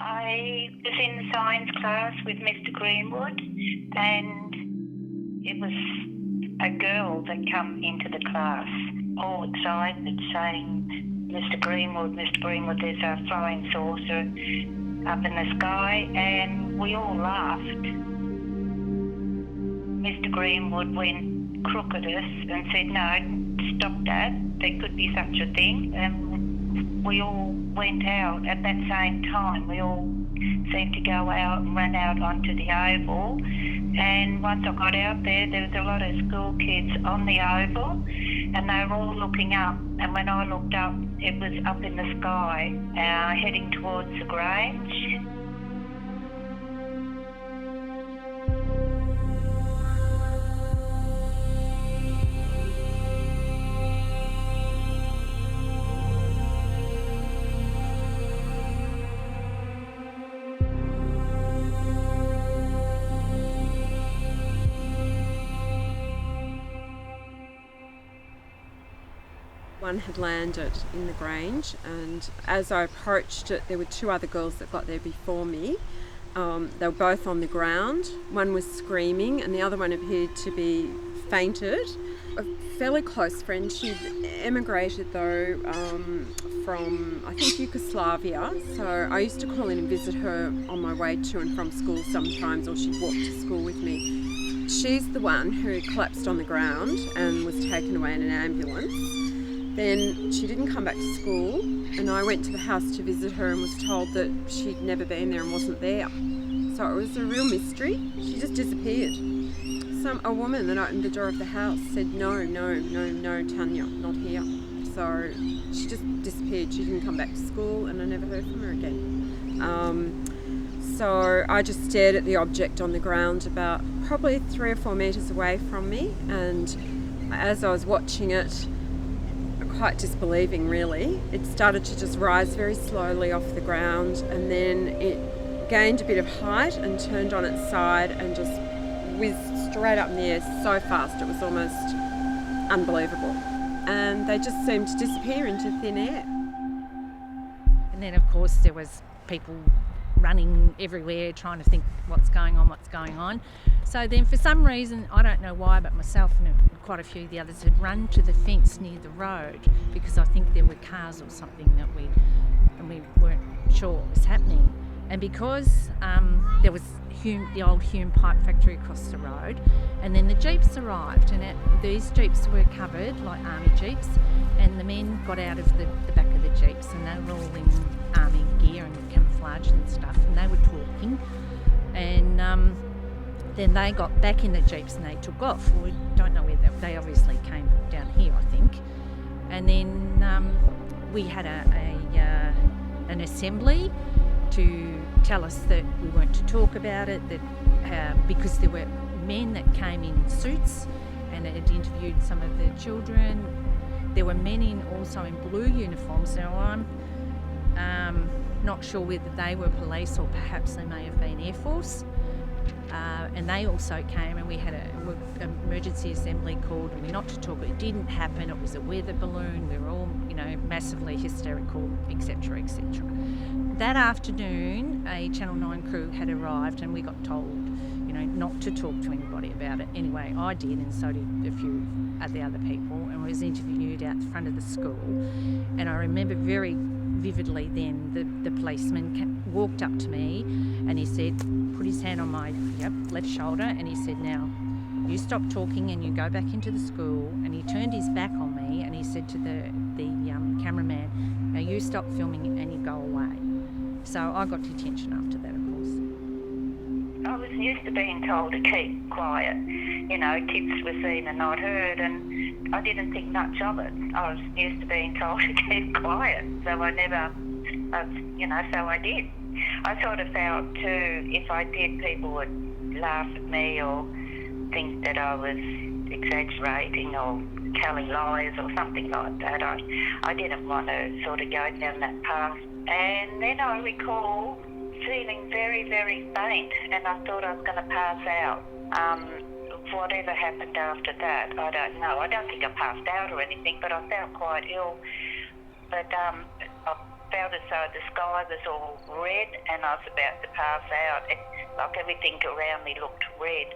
I was in the science class with Mr. Greenwood, and it was a girl that come into the class, all excited, saying, Mr. Greenwood, there's a flying saucer up in the sky, and we all laughed. Mr. Greenwood went crook at us and said, no, stop that, there could be such a thing. And we all went out at that same time. We all seemed to go out and run out onto the oval. And once I got out there was a lot of school kids on the oval, and they were all looking up. And when I looked up, it was up in the sky, heading towards the Grange. One had landed in the Grange, and as I approached it, there were two other girls that got there before me. They were both on the ground. One was screaming and the other one appeared to be fainted. A fairly close friend, she'd emigrated though from, I think, Yugoslavia, so I used to call in and visit her on my way to and from school sometimes, or she'd walk to school with me. She's the one who collapsed on the ground and was taken away in an ambulance. Then she didn't come back to school, and I went to the house to visit her and was told that she'd never been there and wasn't there. So it was a real mystery. She just disappeared. A woman that opened the door of the house said, no, Tanya, not here. So she just disappeared. She didn't come back to school, and I never heard from her again. So I just stared at the object on the ground about probably 3 or 4 metres away from me, and as I was watching it, quite disbelieving really, it started to just rise very slowly off the ground, and then it gained a bit of height and turned on its side and just whizzed straight up in the air so fast it was almost unbelievable. And they just seemed to disappear into thin air. And then of course there was people running everywhere trying to think what's going on. So then for some reason, I don't know why, but myself and quite a few of the others had run to the fence near the road, because I think there were cars or something that we weren't sure what was happening. And because there was the old Hume pipe factory across the road, and then the jeeps arrived, and these jeeps were covered like army jeeps, and the men got out of the back of the jeeps, and they were all in army gear and camouflage and stuff, and they were talking, and then they got back in the jeeps and they took off. We don't know where they obviously came down here, I think. And then we had an assembly to tell us that we weren't to talk about it, that because there were men that came in suits and had interviewed some of the children. There were men also in blue uniforms. Now I'm not sure whether they were police or perhaps they may have been Air Force. And they also came, and we had an emergency assembly called, and we're not to talk. It didn't happen. It was a weather balloon. We were all, massively hysterical, etc., etc. That afternoon, a Channel 9 crew had arrived, and we got told, not to talk to anybody about it. Anyway, I did, and so did a few of the other people, and was interviewed out the front of the school. And I remember very vividly then the policeman walked up to me, and he said, put his hand on my left shoulder, and he said, now you stop talking and you go back into the school. And he turned his back on me and he said to the cameraman, now you stop filming and you go away. So I got detention after that, of course. I was used to being told to keep quiet. Tips were seen and not heard, and I didn't think much of it. I was used to being told to keep quiet, so I did. I sort of felt too, if I did, people would laugh at me or think that I was exaggerating or telling lies or something like that. I didn't want to sort of go down that path. And then I recall feeling very, very faint, and I thought I was going to pass out. Whatever happened after that, I don't know. I don't think I passed out or anything, but I felt quite ill. But felt as though the sky was all red and I was about to pass out. Like everything around me looked red.